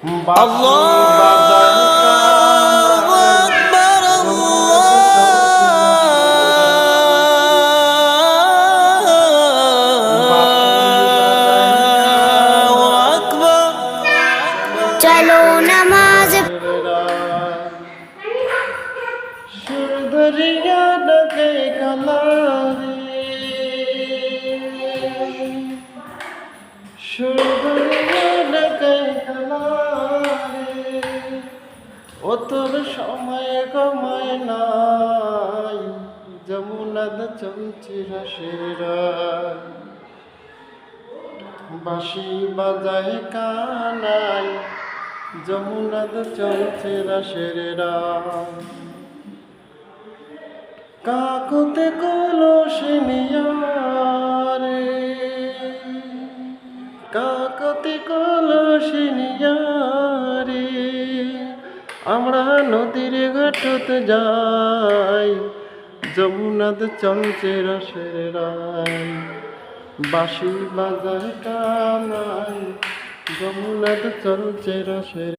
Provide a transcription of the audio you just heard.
আল্লাহু আকবার, আল্লাহু আকবার। চলো নামাজ সুরদরিয়া ডকে কালারে, সুরদরিয়া ডকে কালারে, ও তোর সময় কমায় নাই, যমুনাদ চলছে রসের রায়। বাঁশি বাজায় কানাই, যমুনাদ চলছে রসের রায়। কাকতে কলসি নিয়ারে, কাকতে কলসি নিয়ারে, আমরা নদীর ঘাটতে যাই, যমুনাদ চলছে রসের রায়। বাঁশি বাজায় কানাই, যমুনাদ চলছে রসের